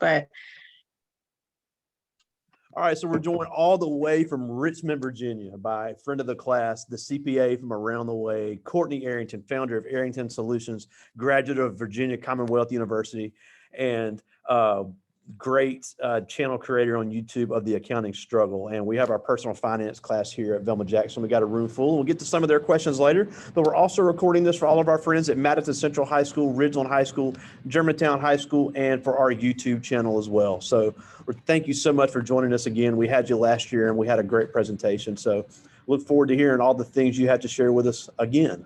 But all right, so we're joined all the way from Richmond, Virginia by a friend of the class, the CPA from around the way, Courtney Arrington, founder of Arrington Solutions, graduate of Virginia Commonwealth University, and great channel creator on YouTube of The Accounting Struggle. And we have our personal finance class here at Velma Jackson. We got a room full. We'll get to some of their questions later, but we're also recording this for all of our friends at Madison Central High School, Ridgeland High School, Germantown High School, and for our YouTube channel as well. So thank you so much for joining us again. We had you last year and we had a great presentation. So look forward to hearing all the things you had to share with us again.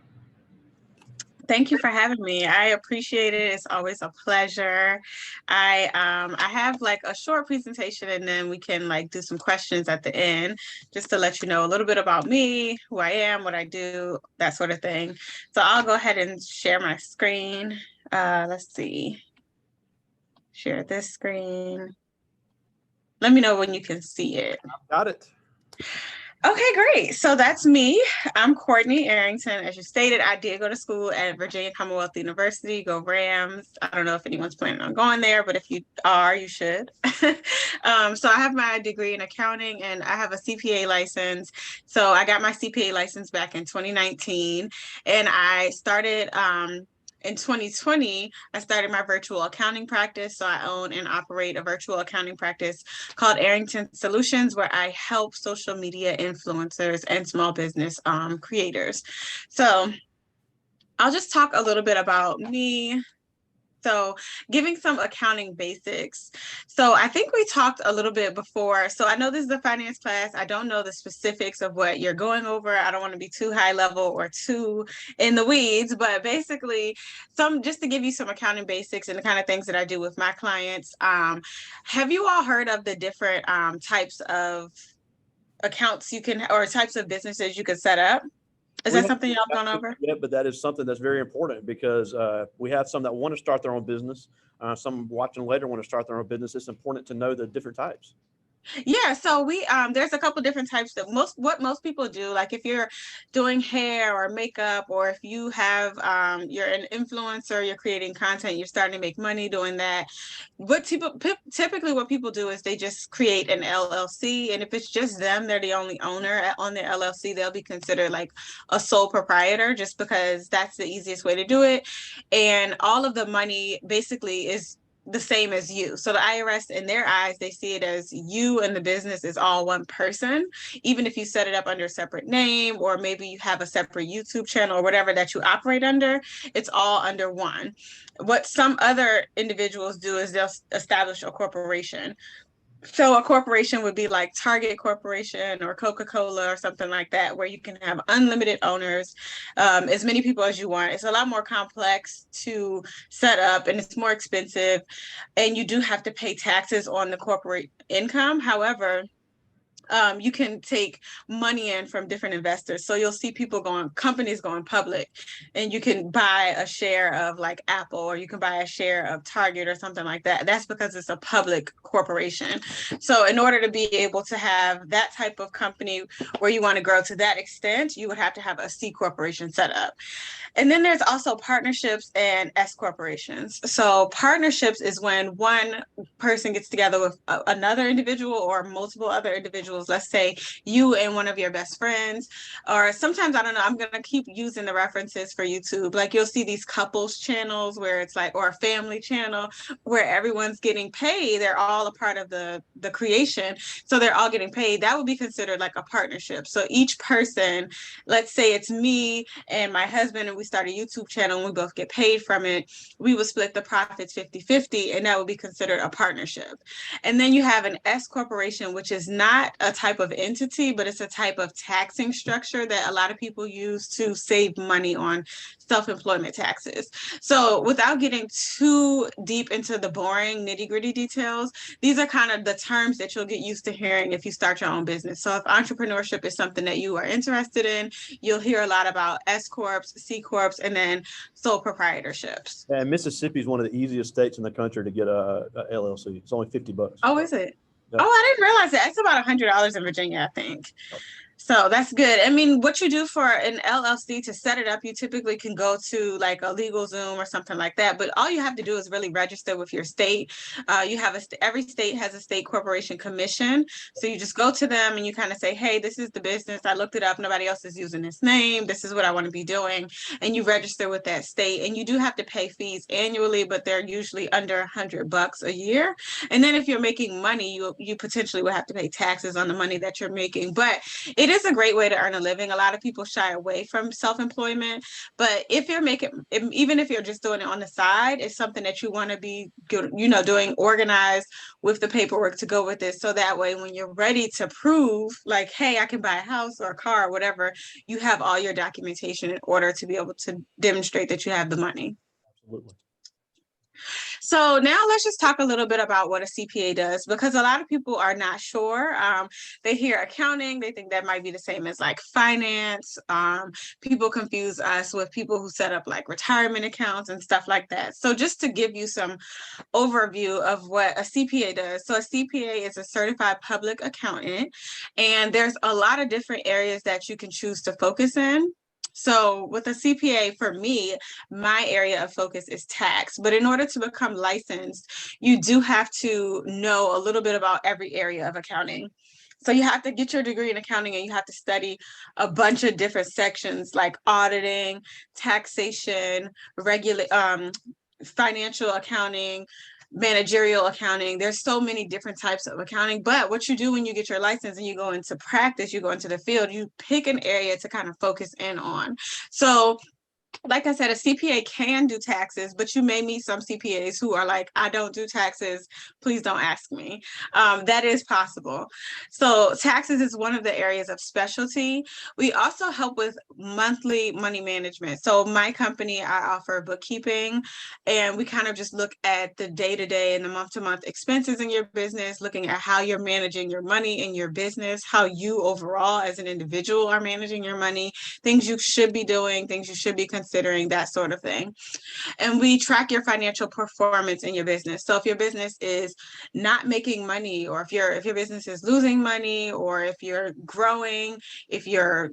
Thank you for having me. I appreciate it. It's always a pleasure. I have like a short presentation and then we can like do some questions at the end just to let you know a little bit about me, who I am, what I do, that sort of thing. So I'll go ahead and share my screen. Let's see. Share this screen. Let me know when you can see it. Got it. Okay, great. So that's me. I'm Courtney Arrington. As you stated, I did go to school at Virginia Commonwealth University. Go Rams. I don't know if anyone's planning on going there, but if you are, you should. So I have my degree in accounting and I have a CPA license. So I got my CPA license back in 2019 and I started in 2020, I started my virtual accounting practice. So I own and operate a virtual accounting practice called Arrington Solutions, where I help social media influencers and small business creators. So I'll just talk a little bit about me. So giving some accounting basics. So I think we talked a little bit before. So I know this is a finance class. I don't know the specifics of what you're going over. I don't want to be too high level or too in the weeds, but basically just to give you some accounting basics and the kind of things that I do with my clients. Have you all heard of the different types of accounts you can, or types of businesses you could set up? Is that something y'all gone over? Yeah, but that is something that's very important because we have some that want to start their own business. Some watching later want to start their own business. It's important to know the different types. Yeah, so we there's a couple different types that what most people do, like if you're doing hair or makeup, or if you have you're an influencer, you're creating content, you're starting to make money doing that. Typically what people do is they just create an LLC, and if it's just them, they're the only owner on their LLC, they'll be considered like a sole proprietor just because that's the easiest way to do it. And all of the money basically is the same as you. So the IRS, in their eyes, they see it as you and the business is all one person. Even if you set it up under a separate name, or maybe you have a separate YouTube channel or whatever that you operate under, it's all under one. What some other individuals do is they'll establish a corporation. So a corporation would be like Target Corporation or Coca-Cola or something like that, where you can have unlimited owners, as many people as you want. It's a lot more complex to set up and it's more expensive. And you do have to pay taxes on the corporate income. However, you can take money in from different investors. So you'll see companies going public, and you can buy a share of like Apple, or you can buy a share of Target or something like that. That's because it's a public corporation. So in order to be able to have that type of company where you want to grow to that extent, you would have to have a C corporation set up. And then there's also partnerships and S corporations. So partnerships is when one person gets together with another individual or multiple other individuals. Let's say you and one of your best friends, or sometimes, I don't know, I'm going to keep using the references for YouTube. Like you'll see these couples channels where it's like, or a family channel where everyone's getting paid. They're all a part of the creation. So they're all getting paid. That would be considered like a partnership. So each person, let's say it's me and my husband, and we start a YouTube channel and we both get paid from it, we would split the profits 50-50, and that would be considered a partnership. And then you have an S corporation, which is not a type of entity, but it's a type of taxing structure that a lot of people use to save money on self-employment taxes. So without getting too deep into the boring nitty-gritty details, these are kind of the terms that you'll get used to hearing if you start your own business. So if entrepreneurship is something that you are interested in, you'll hear a lot about S corps, C corps, and then sole proprietorships. And Mississippi is one of the easiest states in the country to get a LLC. It's only $50. Oh, is it? Yep. Oh, I didn't realize that. It's about $100 in Virginia, I think. So that's good. I mean, what you do for an LLC to set it up, you typically can go to like a legal Zoom or something like that. But all you have to do is really register with your state. You have every state has a state corporation commission. So you just go to them and you kind of say, hey, this is the business. I looked it up. Nobody else is using this name. This is what I want to be doing. And you register with that state. And you do have to pay fees annually, but they're usually under $100 a year. And then if you're making money, you potentially will have to pay taxes on the money that you're making. But it is a great way to earn a living. A lot of people shy away from self-employment, but if you're making, even if you're just doing it on the side, it's something that you want to be, doing organized with the paperwork to go with it. So that way, when you're ready to prove like, hey, I can buy a house or a car or whatever, you have all your documentation in order to be able to demonstrate that you have the money. Absolutely. So now let's just talk a little bit about what a CPA does, because a lot of people are not sure. They hear accounting, they think that might be the same as like finance. People confuse us with people who set up like retirement accounts and stuff like that. So just to give you some overview of what a CPA does. So a CPA is a certified public accountant, and there's a lot of different areas that you can choose to focus in. So with a CPA, for me, my area of focus is tax. But in order to become licensed, you do have to know a little bit about every area of accounting. So you have to get your degree in accounting and you have to study a bunch of different sections like auditing, taxation, financial accounting, managerial accounting. There's so many different types of accounting, but what you do when you get your license and you go into practice, you go into the field, you pick an area to kind of focus in on. So like I said, a CPA can do taxes, but you may meet some CPAs who are like, I don't do taxes. Please don't ask me. That is possible. So taxes is one of the areas of specialty. We also help with monthly money management. So my company, I offer bookkeeping, and we kind of just look at the day-to-day and the month-to-month expenses in your business, looking at how you're managing your money in your business, how you overall as an individual are managing your money, things you should be doing, things you should be considering, that sort of thing. And we track your financial performance in your business. So if your business is not making money, or if your business is losing money, or if you're growing, if you're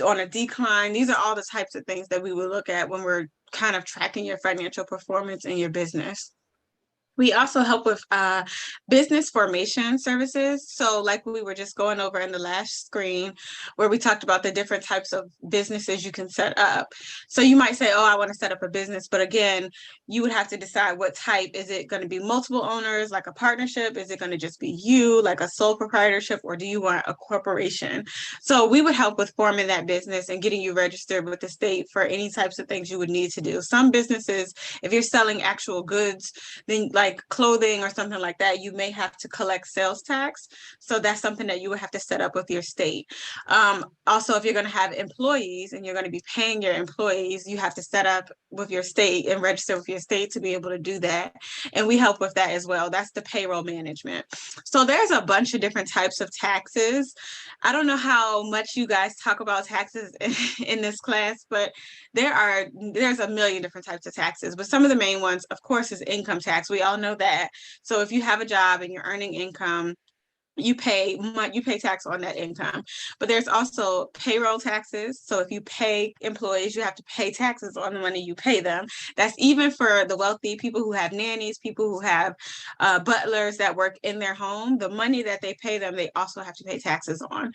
on a decline, these are all the types of things that we will look at when we're kind of tracking your financial performance in your business. We also help with business formation services. So like we were just going over in the last screen where we talked about the different types of businesses you can set up. So you might say, oh, I want to set up a business. But again, you would have to decide what type. Is it going to be multiple owners, like a partnership? Is it going to just be you, like a sole proprietorship? Or do you want a corporation? So we would help with forming that business and getting you registered with the state for any types of things you would need to do. Some businesses, if you're selling actual goods, then like clothing or something like that, you may have to collect sales tax. So that's something that you would have to set up with your state. Also, if you're going to have employees and you're going to be paying your employees, you have to set up with your state and register with your state to be able to do that. And we help with that as well. That's the payroll management. So there's a bunch of different types of taxes. I don't know how much you guys talk about taxes in this class, but there's a million different types of taxes. But some of the main ones, of course, is income tax. We all know that. So if you have a job and you're earning income, you pay tax on that income. But there's also payroll taxes. So if you pay employees, you have to pay taxes on the money you pay them. That's even for the wealthy, people who have nannies, people who have butlers that work in their home. The money that they pay them, they also have to pay taxes on.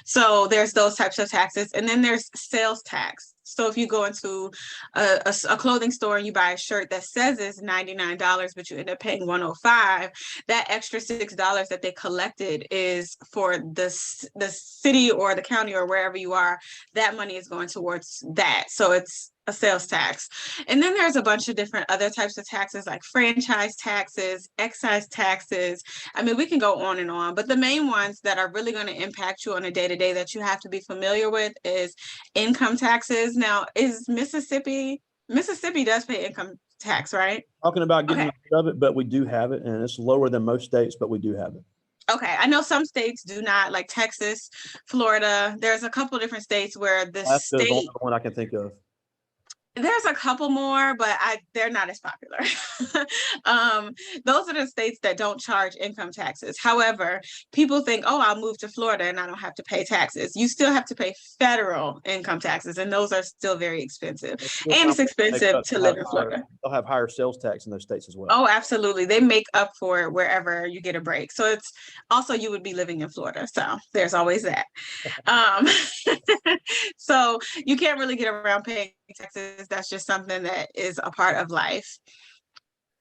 So there's those types of taxes. And then there's sales tax. So if you go into a clothing store and you buy a shirt that says it's $99, but you end up paying $105, that extra $6 that they collected is for the city or the county or wherever you are. That money is going towards that. So it's a sales tax. And then there's a bunch of different other types of taxes like franchise taxes, excise taxes. I mean, we can go on and on, but the main ones that are really going to impact you on a day-to-day that you have to be familiar with is income taxes. Now, Mississippi does pay income tax, right? Talking about getting Okay. rid of it, but we do have it, and it's lower than most states, but we do have it. Okay, I know some states do not, like Texas, Florida. There's a couple different states where the Alaska is the only state, one I can think of. There's a couple more, but they're not as popular. Those are the states that don't charge income taxes. However, people think, oh, I'll move to Florida and I don't have to pay taxes. You still have to pay federal income taxes, and those are still very expensive. Those And it's make expensive up, to live in Florida. they'll have higher sales tax in those states as well. Oh, absolutely. They make up for it wherever you get a break. So it's also, you would be living in Florida. So there's always that. Um, so you can't really get around paying taxes. That's just something that is a part of life.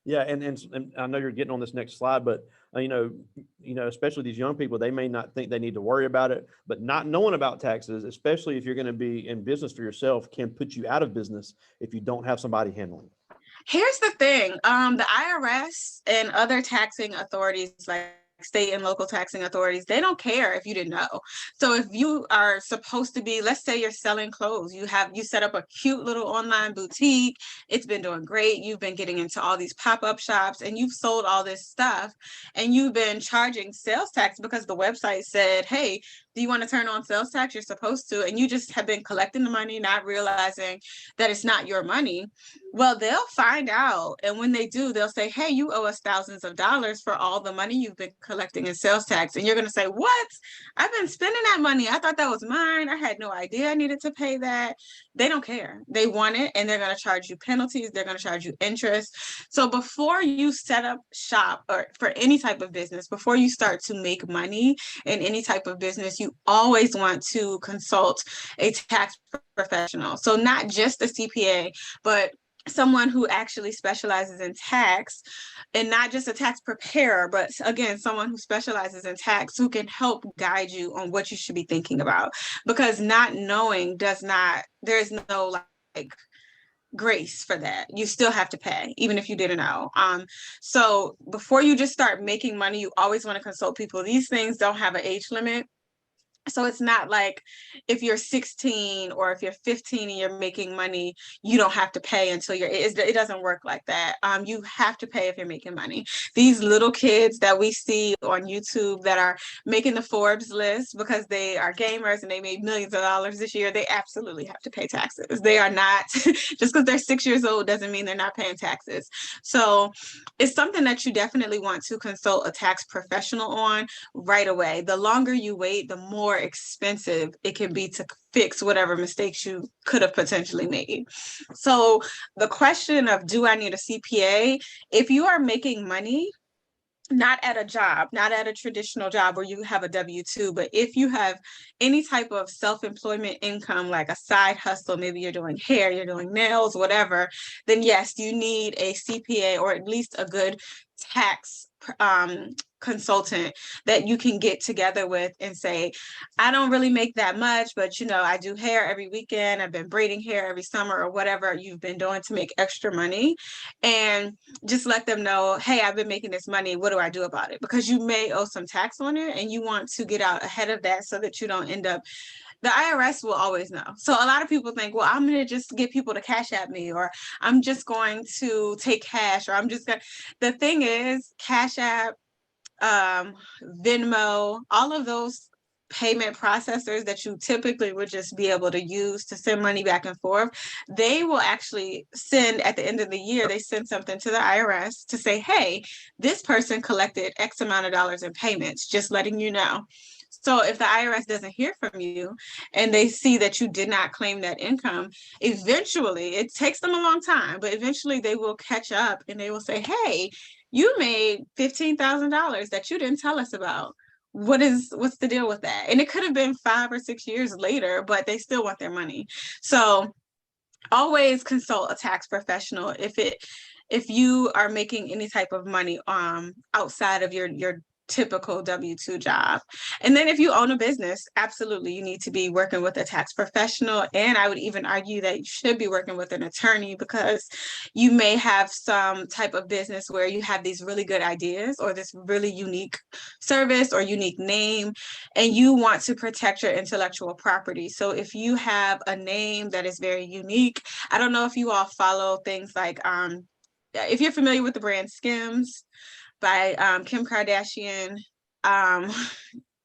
Yeah, and I know you're getting on this next slide, but especially these young people, they may not think they need to worry about it, but not knowing about taxes, especially if you're going to be in business for yourself, can put you out of business if you don't have somebody handling it. Here's the thing, the IRS and other taxing authorities, like state and local taxing authorities, they don't care if you didn't know. So if you are supposed to be, let's say you're selling clothes, you set up a cute little online boutique, it's been doing great, you've been getting into all these pop-up shops and you've sold all this stuff and you've been charging sales tax because the website said, hey, do you want to turn on sales tax? You're supposed to, and you just have been collecting the money, not realizing that it's not your money. Well, they'll find out. And when they do, they'll say, hey, you owe us thousands of dollars for all the money you've been collecting in sales tax. And you're going to say, what? I've been spending that money. I thought that was mine. I had no idea I needed to pay that. They don't care. They want it, and they're going to charge you penalties. They're going to charge you interest. So before you set up shop or for any type of business, before you start to make money in any type of business, you always want to consult a tax professional. So not just a CPA, but someone who actually specializes in tax, and not just a tax preparer, but again, someone who specializes in tax, who can help guide you on what you should be thinking about. Because not knowing there's no like grace for that. You still have to pay, even if you didn't know. So before you just start making money, you always want to consult people. These things don't have an age limit. So it's not like if you're 16 or if you're 15 and you're making money, you don't have to pay until it doesn't work like that. You have to pay if you're making money. These little kids that we see on YouTube that are making the Forbes list because they are gamers and they made millions of dollars this year, they absolutely have to pay taxes. They are not, just because they're 6 years old doesn't mean they're not paying taxes. So it's something that you definitely want to consult a tax professional on right away. The longer you wait, the more expensive it can be to fix whatever mistakes you could have potentially made. So the question of, do I need a CPA? If you are making money, not at a job, not at a traditional job where you have a W-2, but if you have any type of self-employment income, like a side hustle, maybe you're doing hair, you're doing nails, whatever, then yes, you need a CPA or at least a good tax consultant that you can get together with and say, I don't really make that much, but I do hair every weekend. I've been braiding hair every summer, or whatever you've been doing to make extra money. And just let them know, hey, I've been making this money. What do I do about it? Because you may owe some tax on it and you want to get out ahead of that so that you don't end up, the IRS will always know. So a lot of people think, well, I'm going to just get people to cash at me, or I'm just going to take cash, or I'm just going to, the thing is, Cash App, Venmo, all of those payment processors that you typically would just be able to use to send money back and forth, they will actually send, at the end of the year, they send something to the IRS to say, hey, this person collected X amount of dollars in payments, just letting you know. So if the IRS doesn't hear from you and they see that you did not claim that income, eventually, it takes them a long time, but eventually they will catch up and they will say, hey, you made $15,000 that you didn't tell us about. What's the deal with that? And it could have been 5 or 6 years later, but they still want their money. So always consult a tax professional if you are making any type of money outside of your typical W-2 job. And then if you own a business, absolutely, you need to be working with a tax professional. And I would even argue that you should be working with an attorney, because you may have some type of business where you have these really good ideas or this really unique service or unique name, and you want to protect your intellectual property. So if you have a name that is very unique, I don't know if you all follow things like, if you're familiar with the brand Skims by Kim Kardashian.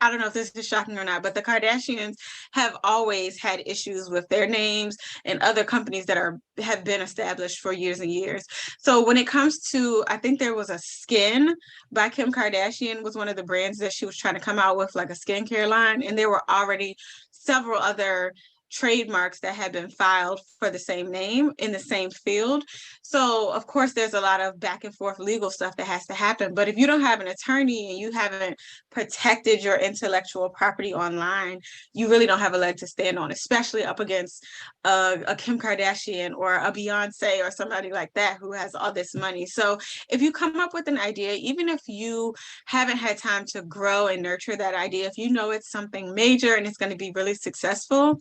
I don't know if this is shocking or not, but the Kardashians have always had issues with their names and other companies that have been established for years and years. So when it comes to, I think there was a Skin by Kim Kardashian was one of the brands that she was trying to come out with, like a skincare line, and there were already several other trademarks that had been filed for the same name in the same field. So of course there's a lot of back and forth legal stuff that has to happen. But if you don't have an attorney and you haven't protected your intellectual property online, you really don't have a leg to stand on, especially up against a Kim Kardashian or a Beyonce or somebody like that who has all this money. So if you come up with an idea, even if you haven't had time to grow and nurture that idea, if you know it's something major and it's going to be really successful,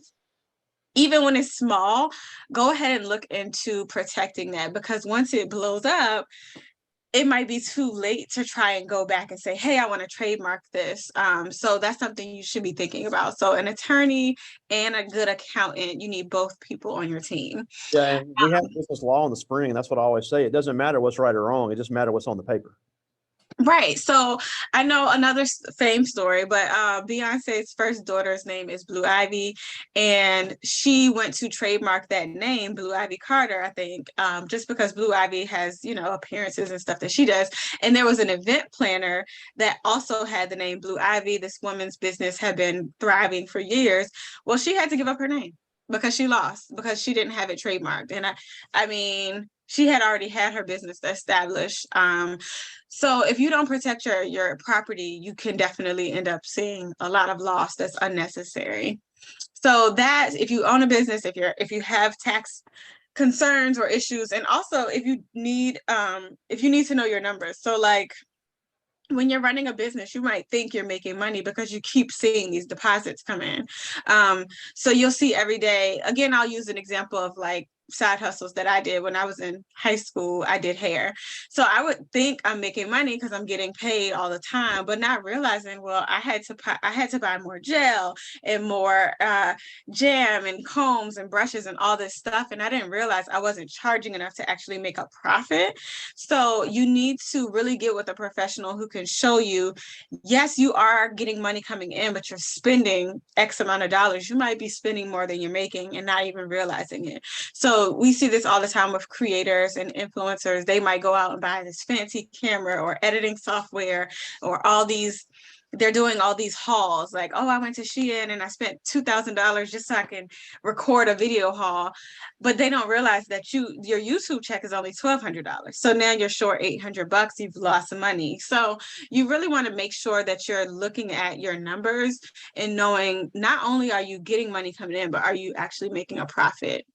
even when it's small, go ahead and look into protecting that, because once it blows up, it might be too late to try and go back and say, hey, I want to trademark this. So that's something you should be thinking about. So an attorney and a good accountant, you need both people on your team. Yeah, and we have business law in the spring. That's what I always say. It doesn't matter what's right or wrong. It just matters what's on the paper. Right. So I know another fame story, but Beyonce's first daughter's name is Blue Ivy, and she went to trademark that name, Blue Ivy Carter, I think, just because Blue Ivy has, appearances and stuff that she does. And there was an event planner that also had the name Blue Ivy. This woman's business had been thriving for years. Well, she had to give up her name because she lost, because she didn't have it trademarked. And I mean, she had already had her business established. So if you don't protect your property, you can definitely end up seeing a lot of loss that's unnecessary. So that if you own a business, if you have tax concerns or issues, and also if you need to know your numbers. So like when you're running a business, you might think you're making money because you keep seeing these deposits come in. So you'll see every day. Again, I'll use an example of like side hustles that I did when I was in high school. I did hair. So I would think I'm making money because I'm getting paid all the time, but not realizing, well, I had to buy more gel and more jam and combs and brushes and all this stuff. And I didn't realize I wasn't charging enough to actually make a profit. So you need to really get with a professional who can show you, yes, you are getting money coming in, but you're spending X amount of dollars. You might be spending more than you're making and not even realizing it. So we see this all the time with creators and influencers. They might go out and buy this fancy camera or editing software or they're doing all these hauls, like, oh, I went to Shein and I spent $2,000 just so I can record a video haul. But they don't realize that your YouTube check is only $1,200. So now you're short $800, you've lost some money. So you really want to make sure that you're looking at your numbers and knowing not only are you getting money coming in, but are you actually making a profit?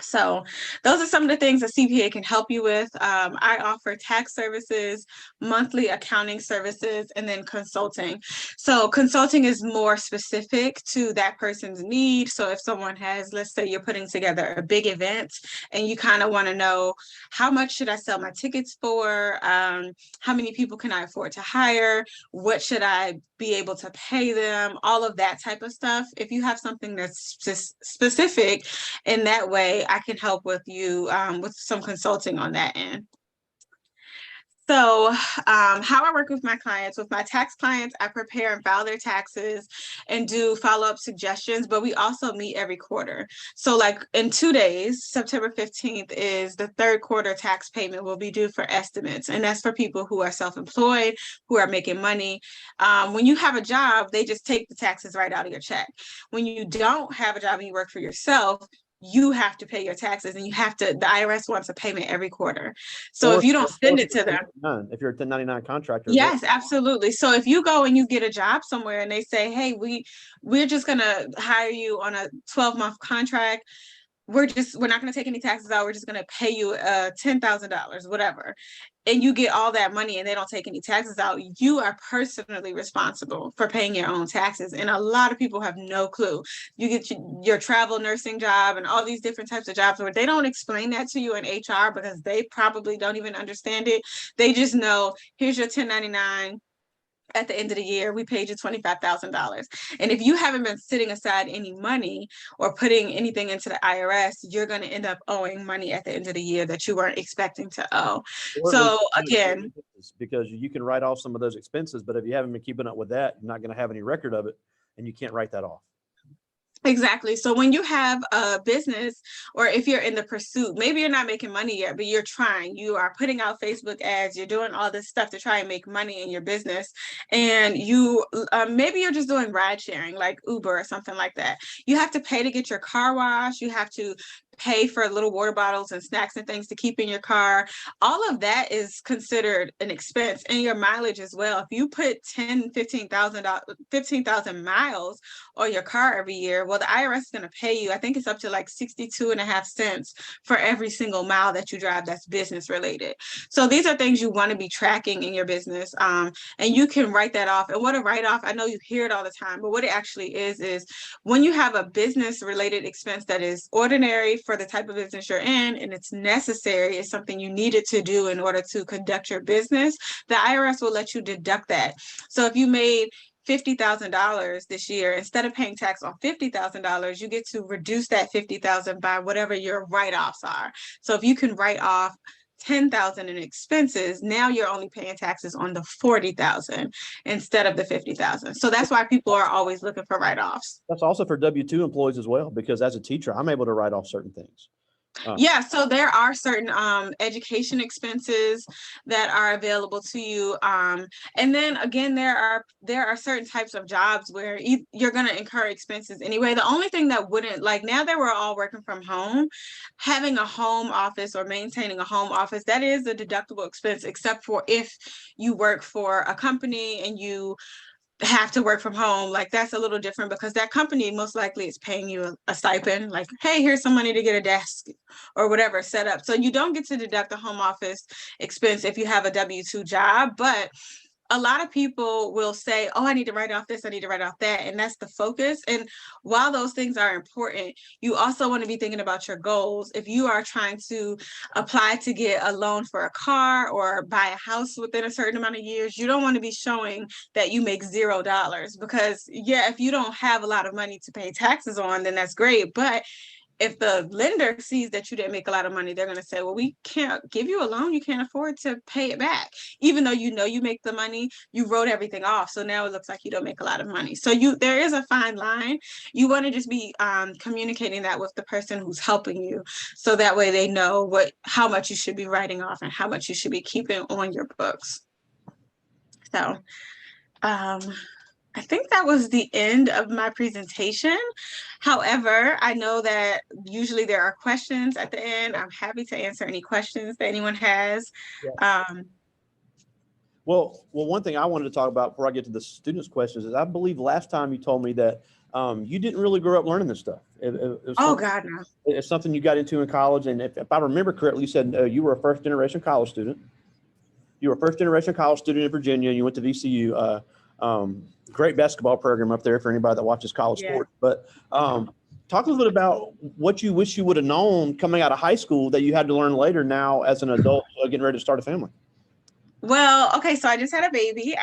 So those are some of the things a CPA can help you with. I offer tax services, monthly accounting services, and then consulting. So consulting is more specific to that person's need. So if someone has, let's say you're putting together a big event and you kind of want to know, how much should I sell my tickets for? How many people can I afford to hire? What should I be able to pay them? All of that type of stuff. If you have something that's specific in that way, I can help with you with some consulting on that end. So how I work with my tax clients, I prepare and file their taxes and do follow-up suggestions, but we also meet every quarter. So like in 2 days, September 15th is the third quarter tax payment will be due for estimates. And that's for people who are self-employed, who are making money. When you have a job, they just take the taxes right out of your check. When you don't have a job and you work for yourself, you have to pay your taxes, and the IRS wants a payment every quarter. So if you don't send it to them, if you're a 1099 contractor. yes, absolutely. So if you go and you get a job somewhere and they say, hey, we're just going to hire you on a 12-month contract, we're not going to take any taxes out. We're just going to pay you $10,000, whatever. And you get all that money and they don't take any taxes out. You are personally responsible for paying your own taxes. And a lot of people have no clue. You get your travel nursing job and all these different types of jobs where they don't explain that to you in HR because they probably don't even understand it. They just know, here's your 1099. at the end of the year, we paid you $25,000. And if you haven't been sitting aside any money or putting anything into the IRS, you're going to end up owing money at the end of the year that you weren't expecting to owe. Or at least So again, because you can write off some of those expenses, but if you haven't been keeping up with that, you're not going to have any record of it, and you can't write that off. exactly. So when you have a business, or if you're in the pursuit, maybe you're not making money yet, but you're trying, you are putting out Facebook ads, you're doing all this stuff to try and make money in your business. And you, maybe you're just doing ride sharing like Uber or something like that. You have to pay to get your car washed. You have to pay for little water bottles and snacks and things to keep in your car. All of that is considered an expense, and your mileage as well. If you put 10, 15,000 miles on your car every year, well, the IRS is going to pay you, I think it's up to like 62.5 cents for every single mile that you drive that's business related. So these are things you want to be tracking in your business. And you can write that off. And what a write-off, I know you hear it all the time, but what it actually is when you have a business related expense that is ordinary for the type of business you're in, and it's necessary, it's something you needed to do in order to conduct your business, the IRS will let you deduct that. So if you made $50,000 this year, instead of paying tax on $50,000, you get to reduce that 50,000 by whatever your write-offs are. So if you can write off 10,000 in expenses, now you're only paying taxes on the 40,000 instead of the 50,000. So that's why people are always looking for write-offs. That's also for W-2 employees as well, because as a teacher, I'm able to write off certain things. Yeah, so there are certain education expenses that are available to you. And then again, there are certain types of jobs where you're going to incur expenses anyway. The only thing that wouldn't, like now that we're all working from home, having a home office or maintaining a home office, that is a deductible expense, except for if you work for a company and you have to work from home. Like that's a little different because that company most likely is paying you a stipend, like, hey, here's some money to get a desk or whatever set up. So you don't get to deduct the home office expense if you have a W-2 job. But a lot of people will say, oh, I need to write off this, I need to write off that. And that's the focus. And while those things are important, you also want to be thinking about your goals. If you are trying to apply to get a loan for a car or buy a house within a certain amount of years, you don't want to be showing that you make $0 because, yeah, if you don't have a lot of money to pay taxes on, then that's great. But if the lender sees that you didn't make a lot of money, they're going to say, well, we can't give you a loan. You can't afford to pay it back. Even though you know you make the money, you wrote everything off. So now it looks like you don't make a lot of money. So there is a fine line. You want to just be communicating that with the person who's helping you. So that way they know how much you should be writing off and how much you should be keeping on your books. So I think that was the end of my presentation. However, I know that usually there are questions at the end. I'm happy to answer any questions that anyone has. Yeah. Well, one thing I wanted to talk about before I get to the students' questions is I believe last time you told me that you didn't really grow up learning this stuff. Oh, God, no. It's something you got into in college. And if I remember correctly, you said you were a first-generation college student. You were a first-generation college student in Virginia, and you went to VCU. Great basketball program up there for anybody that watches college sports. But talk a little bit about what you wish you would have known coming out of high school that you had to learn later now as an adult getting ready to start a family. Well, okay, so I just had a baby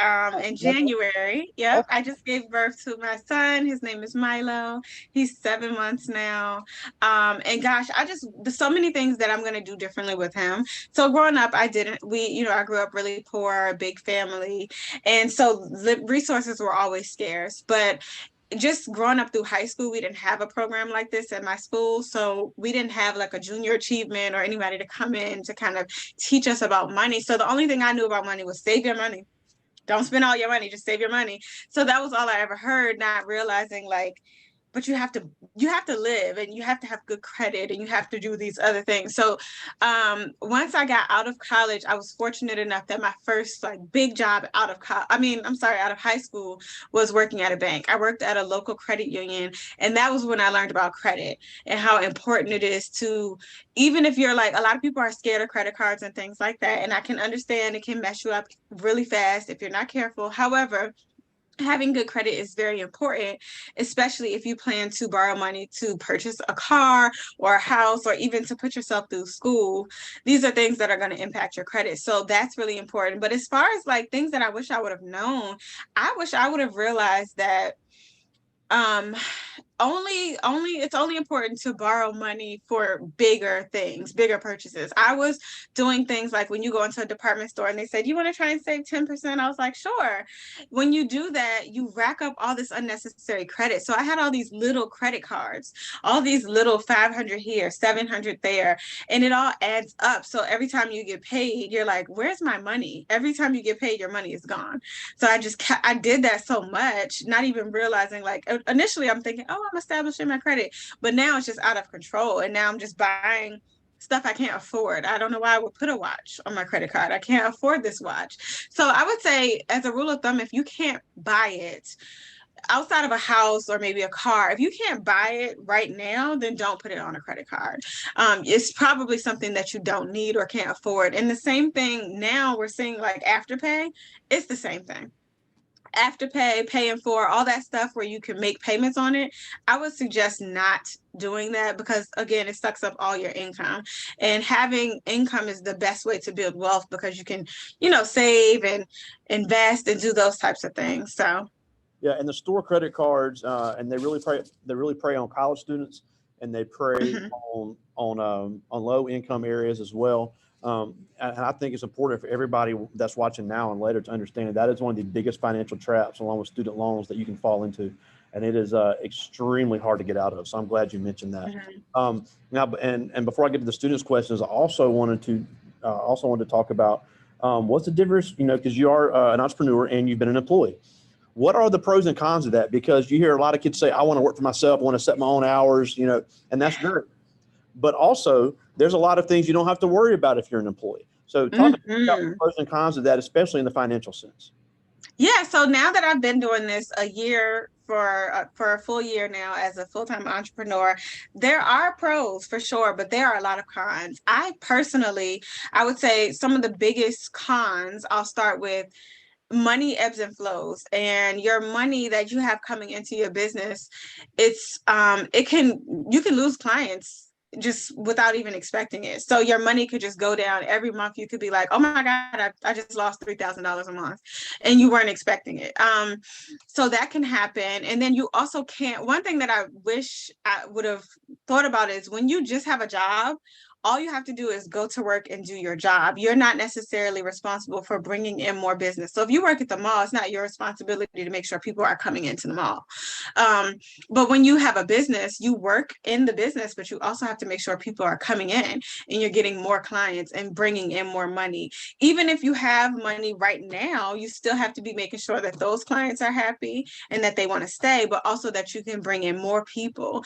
in January. Yep, I just gave birth to my son. His name is Milo. He's 7 months now. And gosh, there's so many things that I'm going to do differently with him. So growing up, I grew up really poor, a big family. And so the resources were always scarce. But just growing up through high school, we didn't have a program like this at my school. So we didn't have like a junior achievement or anybody to come in to kind of teach us about money. So the only thing I knew about money was save your money. Don't spend all your money, just save your money. So that was all I ever heard, not realizing like, but you have to live and you have to have good credit and you have to do these other things. So once I got out of college, I was fortunate enough that my first like big job out of high school was working at a bank. I worked at a local credit union, and that was when I learned about credit and how important it is to, even if you're like, a lot of people are scared of credit cards and things like that. And I can understand it can mess you up really fast if you're not careful. However, having good credit is very important, especially if you plan to borrow money to purchase a car or a house, or even to put yourself through school. These are things that are going to impact your credit. So that's really important. But as far as like things that I wish I would have known, I wish I would have realized that um it's only important to borrow money for bigger things, bigger purchases. I was doing things like when you go into a department store and they said, you want to try and save 10%? I was like, sure. When you do that, you rack up all this unnecessary credit. So I had all these little credit cards, all these little 500 here, 700 there, and it all adds up. So every time you get paid, you're like, where's my money? Every time you get paid, your money is gone. So I did that so much, not even realizing, like initially I'm thinking, oh, I'm establishing my credit, but now it's just out of control. And now I'm just buying stuff I can't afford. I don't know why I would put a watch on my credit card. I can't afford this watch. So I would say, as a rule of thumb, if you can't buy it outside of a house or maybe a car, if you can't buy it right now, then don't put it on a credit card. It's probably something that you don't need or can't afford. And the same thing now we're seeing, like Afterpay, it's the same thing. Afterpay, Pay in Four, all that stuff where you can make payments on it, I would suggest not doing that, because again, it sucks up all your income. And having income is the best way to build wealth, because you can, save and invest and do those types of things. So Yeah, and the store credit cards, and they really prey on college students, and they prey mhm. on low income areas as well. And I think it's important for everybody that's watching now and later to understand that is one of the biggest financial traps, along with student loans, that you can fall into, and it is extremely hard to get out of. So I'm glad you mentioned that. Mhm. Now, and before I get to the students' questions, I also wanted to talk about what's the difference, because you are an entrepreneur and you've been an employee. What are the pros and cons of that? Because you hear a lot of kids say, I want to work for myself, I want to set my own hours, and that's great. But also, there's a lot of things you don't have to worry about if you're an employee. So talk about the Mhm. pros and cons of that, especially in the financial sense. Yeah, so now that I've been doing this a year, for a full year now as a full-time entrepreneur, there are pros for sure, but there are a lot of cons. I would say some of the biggest cons, I'll start with money ebbs and flows, and your money that you have coming into your business, you can lose clients just without even expecting it. So your money could just go down every month. You could be like, oh my God, I just lost $3,000 a month, and you weren't expecting it. So that can happen. And then you also can't, one thing that I wish I would have thought about is, when you just have a job, all you have to do is go to work and do your job. You're not necessarily responsible for bringing in more business. So if you work at the mall, it's not your responsibility to make sure people are coming into the mall. Um, but when you have a business, you work in the business, but you also have to make sure people are coming in and you're getting more clients and bringing in more money. Even if you have money right now, you still have to be making sure that those clients are happy and that they want to stay, but also that you can bring in more people.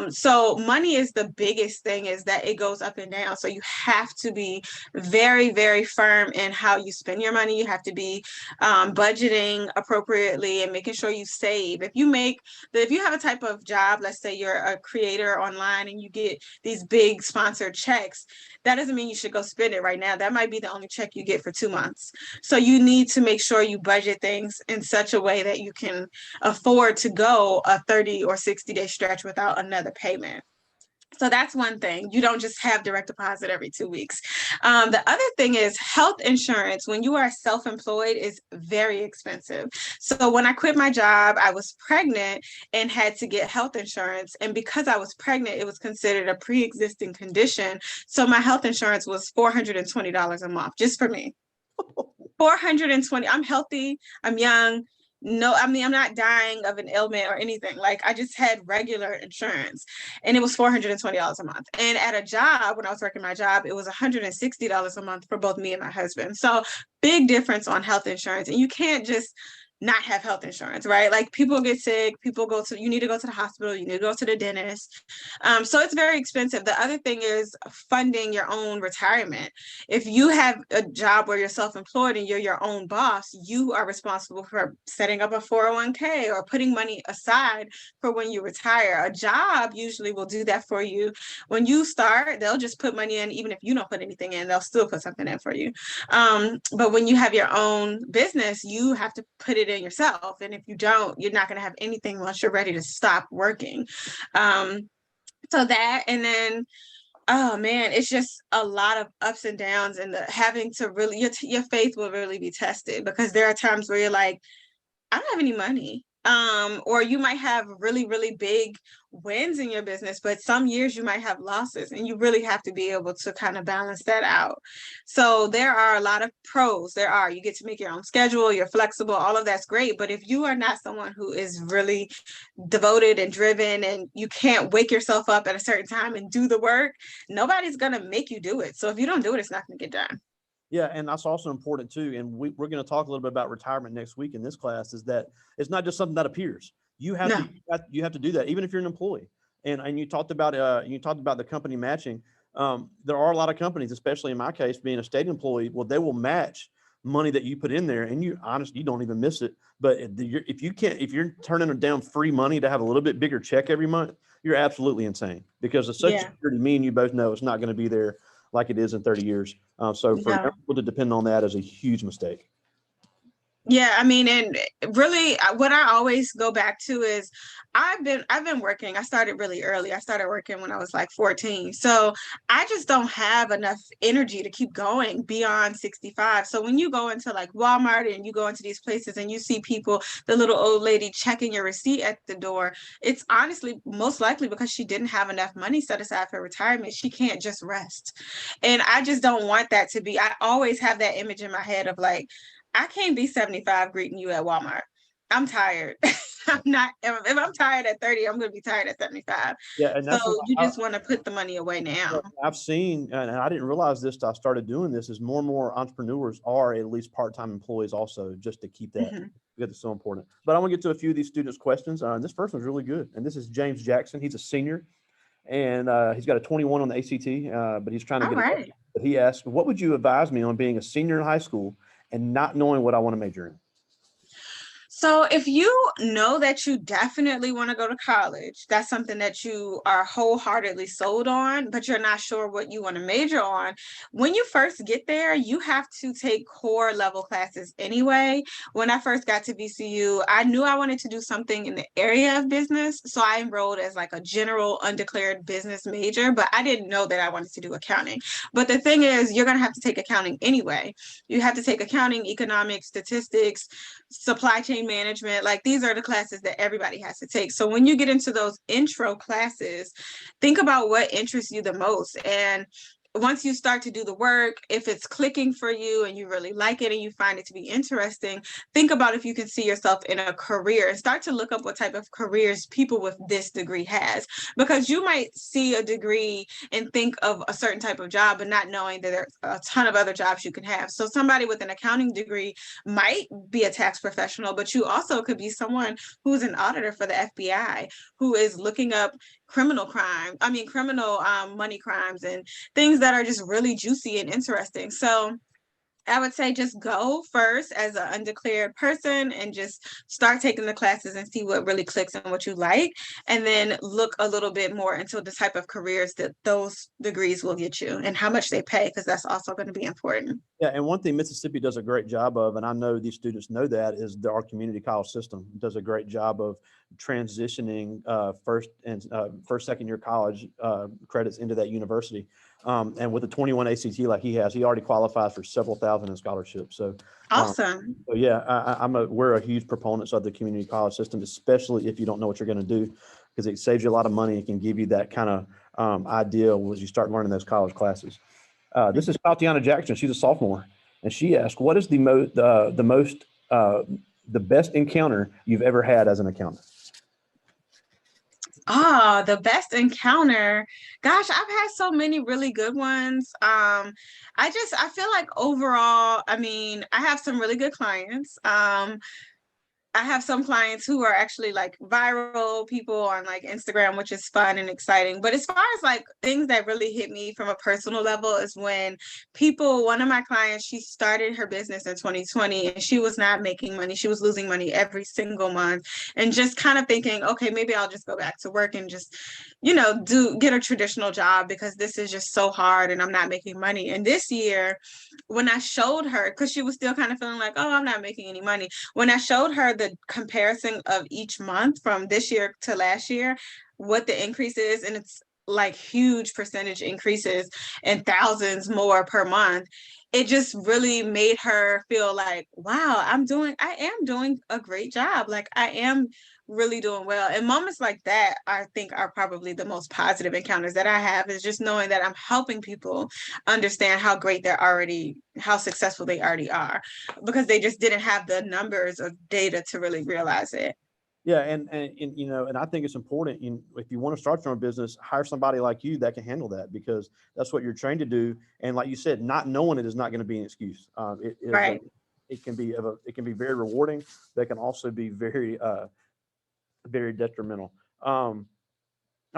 So money is the biggest thing, is that it goes up and down. So you have to be very, very firm in how you spend your money. You have to be budgeting appropriately and making sure you save. If you have a type of job, let's say you're a creator online and you get these big sponsored checks, that doesn't mean you should go spend it right now. That might be the only check you get for 2 months. So you need to make sure you budget things in such a way that you can afford to go a 30 or 60-day stretch without another payment. So that's one thing. You don't just have direct deposit every 2 weeks. The other thing is health insurance. When you are self-employed, is very expensive. So when I quit my job, I was pregnant and had to get health insurance. And because I was pregnant, it was considered a pre-existing condition. So my health insurance was $420 a month just for me. 420. I'm healthy. I'm young. No, I mean, I'm not dying of an ailment or anything. Like, I just had regular insurance, and it was $420 a month. And at a job, when I was working my job, it was $160 a month for both me and my husband. So big difference on health insurance. And you can't just not have health insurance, right? Like, people get sick, you need to go to the hospital, you need to go to the dentist. So it's very expensive. The other thing is funding your own retirement. If you have a job where you're self-employed and you're your own boss, you are responsible for setting up a 401k or putting money aside for when you retire. A job usually will do that for you. When you start, they'll just put money in. Even if you don't put anything in, they'll still put something in for you. But when you have your own business, you have to put it in yourself. And if you don't, you're not going to have anything once you're ready to stop working. So that, and then, oh man, it's just a lot of ups and downs, and the having to really, your faith will really be tested, because there are times where you're like, I don't have any money. Or you might have really, really big wins in your business, but some years you might have losses, and you really have to be able to kind of balance that out. So there are a lot of pros. You get to make your own schedule, you're flexible, all of that's great. But if you are not someone who is really devoted and driven, and you can't wake yourself up at a certain time and do the work, nobody's going to make you do it. So if you don't do it, it's not going to get done. Yeah, and that's also important too. And we're going to talk a little bit about retirement next week in this class. Is that it's not just something that appears. You have to do that, even if you're an employee. And you talked about the company matching. There are a lot of companies, especially in my case, being a state employee. Well, they will match money that you put in there, and you don't even miss it. But if you're turning down free money to have a little bit bigger check every month, you're absolutely insane, because the Social Security, me and you both know, it's not going to be there like it is in 30 years. So for people to depend on that is a huge mistake. Yeah, I mean, and really what I always go back to is I've been working. I started really early. I started working when I was like 14. So I just don't have enough energy to keep going beyond 65. So when you go into like Walmart and you go into these places and you see people, the little old lady checking your receipt at the door, it's honestly most likely because she didn't have enough money set aside for retirement. She can't just rest. And I just don't want that to be. I always have that image in my head of like, I can't be 75 greeting you at Walmart. I'm tired. I'm not, if I'm tired at 30, I'm going to be tired at 75. Yeah, and So that's what you just want to put the money away now. I've seen, and I didn't realize this till I started doing this, is more and more entrepreneurs are at least part-time employees also, just to keep that, because it's so important. But I want to get to a few of these students' questions. And this first one's really good. And this is James Jackson. He's a senior, and he's got a 21 on the ACT, but he's trying to get it. But he asked, what would you advise me on being a senior in high school and not knowing what I want to major in? So if you know that you definitely want to go to college, that's something that you are wholeheartedly sold on, but you're not sure what you want to major on. When you first get there, you have to take core level classes anyway. When I first got to VCU, I knew I wanted to do something in the area of business. So I enrolled as like a general undeclared business major, but I didn't know that I wanted to do accounting. But the thing is, you're going to have to take accounting anyway. You have to take accounting, economics, statistics, supply chain management. Like these are the classes that everybody has to take. So when you get into those intro classes, think about what interests you the most. And once you start to do the work, if it's clicking for you and you really like it and you find it to be interesting, think about if you can see yourself in a career, and start to look up what type of careers people with this degree has, because you might see a degree and think of a certain type of job, but not knowing that there's a ton of other jobs you can have. So somebody with an accounting degree might be a tax professional, but you also could be someone who's an auditor for the FBI, who is looking up criminal money crimes and things that are just really juicy and interesting. So I would say just go first as an undeclared person and just start taking the classes and see what really clicks and what you like. And then look a little bit more into the type of careers that those degrees will get you and how much they pay, because that's also going to be important. Yeah, and one thing Mississippi does a great job of, and I know these students know that, is our community college system does a great job of transitioning second year college credits into that university. And with the 21 ACT like he has, he already qualifies for several thousand in scholarships. So awesome. So yeah, we're a huge proponents of the community college system, especially if you don't know what you're going to do, because it saves you a lot of money. It can give you that kind of idea as you start learning those college classes. This is Tatiana Jackson. She's a sophomore, and she asked, "What is the best encounter you've ever had as an accountant?" The best encounter. Gosh, I've had so many really good ones. I feel like overall, I mean, I have some really good clients. I have some clients who are actually like viral people on like Instagram, which is fun and exciting. But as far as like things that really hit me from a personal level is when one of my clients, she started her business in 2020 and she was not making money. She was losing money every single month and just kind of thinking, okay, maybe I'll just go back to work and just, get a traditional job because this is just so hard and I'm not making money. And this year, when I showed her, because she was still kind of feeling like, oh, I'm not making any money. When I showed her the comparison of each month from this year to last year, what the increase is, and it's like huge percentage increases and thousands more per month, it just really made her feel like, wow, I am doing a great job. Like I am really doing well. And moments like that, I think, are probably the most positive encounters that I have, is just knowing that I'm helping people understand how great how successful they already are, because they just didn't have the numbers or data to really realize it. Yeah, and I think it's important. If you want to start your own business, hire somebody like you that can handle that, because that's what you're trained to do. And like you said, not knowing it is not going to be an excuse. Right. It can be very rewarding. That can also be very detrimental. Oh,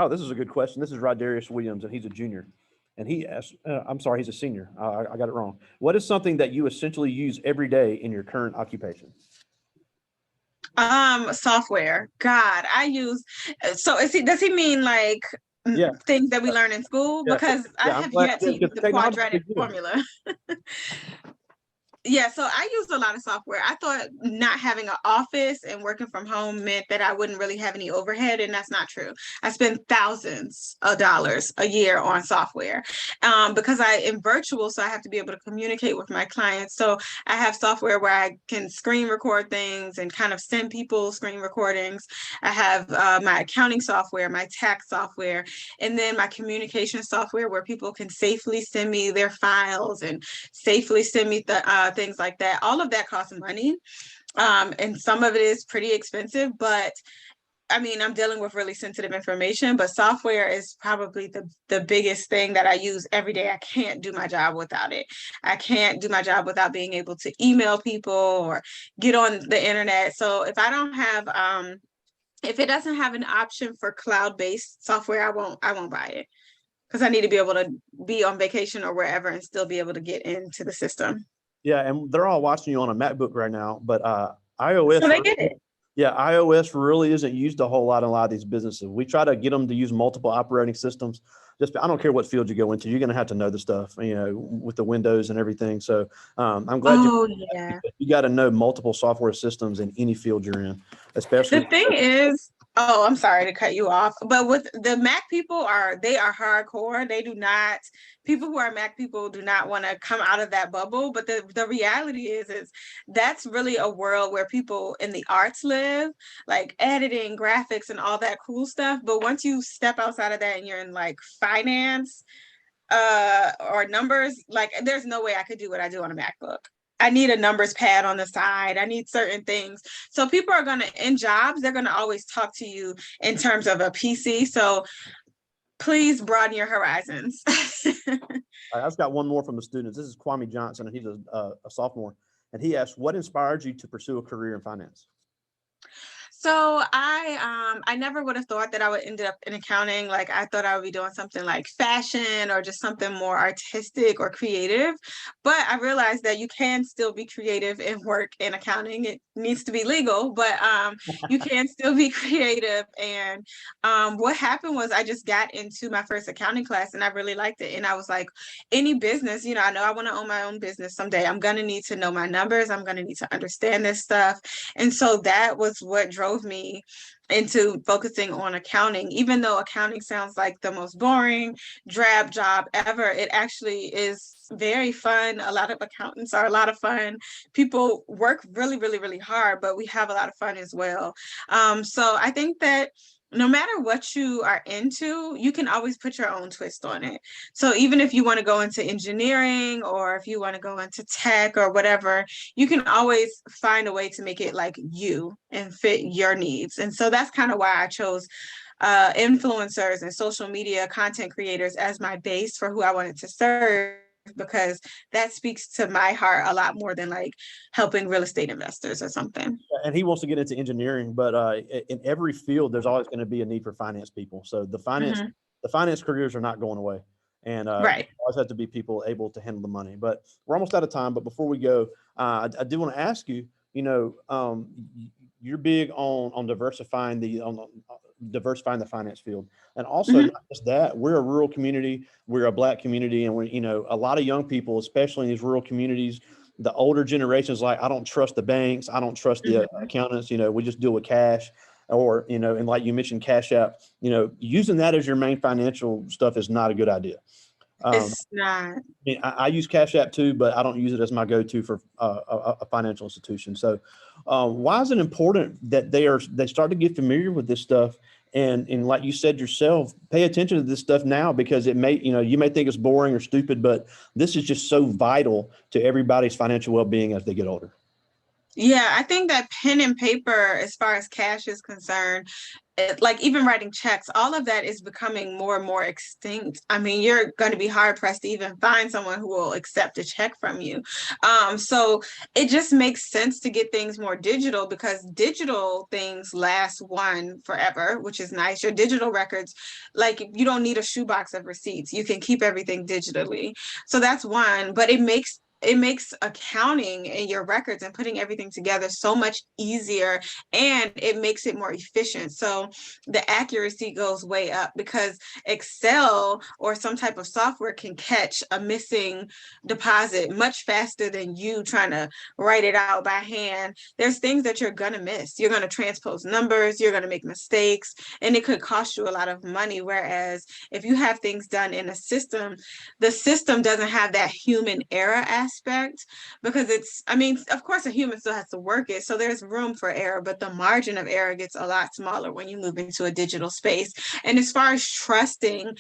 this is a good question. This is Rodarius Williams, and he's a junior. And he asked, I'm sorry, he's a senior. I got it wrong. What is something that you essentially use every day in your current occupation? Software. God, I use. So does he mean like Yeah, things that we learn in school? yeah, Because I yeah. I'm have glad, yet to use because the technology is quadratic good. formula. Yeah, so I used a lot of software. I thought not having an office and working from home meant that I wouldn't really have any overhead, and that's not true. I spend thousands of dollars a year on software because I am virtual, so I have to be able to communicate with my clients. So I have software where I can screen record things and kind of send people screen recordings. I have my accounting software, my tax software, and then my communication software where people can safely send me their files and safely send me things like that. All of that costs money. And some of it is pretty expensive, but I mean, I'm dealing with really sensitive information, but software is probably the biggest thing that I use every day. I can't do my job without it. I can't do my job without being able to email people or get on the internet. So if it doesn't have an option for cloud-based software, I won't buy it, because I need to be able to be on vacation or wherever and still be able to get into the system. Yeah, and they're all watching you on a MacBook right now, but So iOS, they get it. yeah, iOS really isn't used a whole lot in a lot of these businesses. We try to get them to use multiple operating systems. Just I don't care what field you go into, you're going to have to know the stuff, with the Windows and everything. So I'm glad Oh, yeah. you got to know multiple software systems in any field you're in, especially. The thing is, oh, I'm sorry to cut you off, but with the Mac people, they are hardcore. They do not, people who are Mac people do not want to come out of that bubble. But the reality is that's really a world where people in the arts live, like editing, graphics, and all that cool stuff. But once you step outside of that and you're in like finance, or numbers, like there's no way I could do what I do on a MacBook. I need a numbers pad on the side. I need certain things. So people are going to, in jobs, they're going to always talk to you in terms of a PC. So please broaden your horizons. I've got one more from the students. This is Kwame Johnson, and he's a sophomore, and he asked, "What inspired you to pursue a career in finance?" So I never would have thought that I would end up in accounting. Like I thought I would be doing something like fashion or just something more artistic or creative. But I realized that you can still be creative and work in accounting. It needs to be legal, but you can still be creative. And what happened was I just got into my first accounting class and I really liked it. And I was like, any business, I know I want to own my own business someday. I'm going to need to know my numbers. I'm going to need to understand this stuff. And so that was what drove me into focusing on accounting. Even though accounting sounds like the most boring, drab job ever, it actually is very fun. A lot of accountants are a lot of fun. People work really, really, really hard, but we have a lot of fun as well. So I think that no matter what you are into, you can always put your own twist on it. So even if you want to go into engineering or if you want to go into tech or whatever, you can always find a way to make it like you and fit your needs. And so that's kind of why I chose influencers and social media content creators as my base for who I wanted to serve. because that speaks to my heart a lot more than like helping real estate investors or something. And he wants to get into engineering, but in every field, there's always going to be a need for finance people. So the finance careers are not going away, and Right. always have to be people able to handle the money. But we're almost out of time. But before we go, I do want to ask you. You're big on diversifying diversifying the finance field, and also not just that. We're a rural community. We're a Black community, and a lot of young people, especially in these rural communities. The older generations, like, I don't trust the banks. I don't trust the accountants. We just deal with cash, or, and like you mentioned, Cash App, using that as your main financial stuff is not a good idea. It's not. I use Cash App too, but I don't use it as my go-to for a financial institution. So why is it important that they start to get familiar with this stuff? And like you said yourself, pay attention to this stuff now, because it may, you may think it's boring or stupid, but this is just so vital to everybody's financial well-being as they get older. Yeah, I think that pen and paper, as far as cash is concerned, like even writing checks, all of that is becoming more and more extinct. I mean, you're going to be hard pressed to even find someone who will accept a check from you. So it just makes sense to get things more digital, because digital things last forever, which is nice. Your digital records, like, you don't need a shoebox of receipts. You can keep everything digitally. So that's one, but it makes accounting and your records and putting everything together so much easier, and it makes it more efficient. So the accuracy goes way up, because Excel or some type of software can catch a missing deposit much faster than you trying to write it out by hand. There's things that you're going to miss. You're going to transpose numbers, you're going to make mistakes, and it could cost you a lot of money. Whereas if you have things done in a system, the system doesn't have that human error aspect, because of course a human still has to work it, so there's room for error, but the margin of error gets a lot smaller when you move into a digital space. And as far as trusting,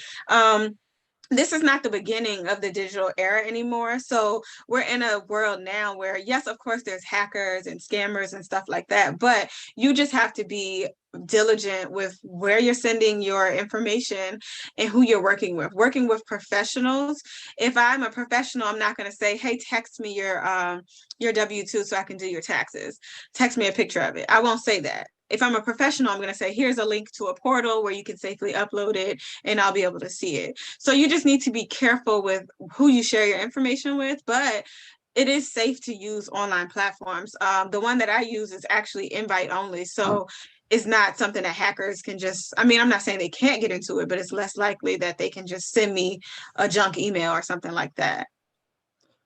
this is not the beginning of the digital era anymore. So we're in a world now where, yes, of course, there's hackers and scammers and stuff like that, but you just have to be diligent with where you're sending your information and who you're working with. Working with professionals. If I'm a professional, I'm not going to say, hey, text me your W-2 so I can do your taxes. Text me a picture of it. I won't say that. If I'm a professional, I'm going to say, here's a link to a portal where you can safely upload it and I'll be able to see it. So you just need to be careful with who you share your information with, but it is safe to use online platforms. The one that I use is actually invite only. So it's not something that hackers can just, I'm not saying they can't get into it, but it's less likely that they can just send me a junk email or something like that.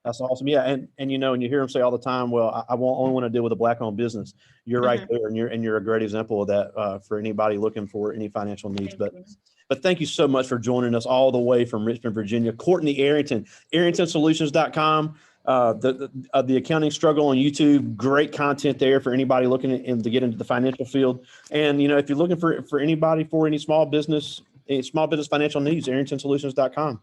That's awesome. Yeah. And you hear them say all the time, well, I won't only want to deal with a Black-owned business. You're right there. And you're a great example of that for anybody looking for any financial needs. But thank you so much for joining us all the way from Richmond, Virginia. Courtney Arrington, ArringtonSolutions.com. The accounting struggle on YouTube, great content there for anybody looking to get into the financial field. And, if you're looking for anybody for any small business financial needs, ArringtonSolutions.com.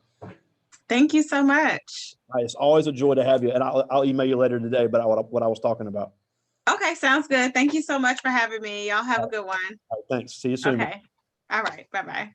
Thank you so much. It's always a joy to have you. And I'll email you later today about what I was talking about. Okay, sounds good. Thank you so much for having me. Y'all have a good one. All right, thanks. See you soon. Okay. All right. Bye-bye.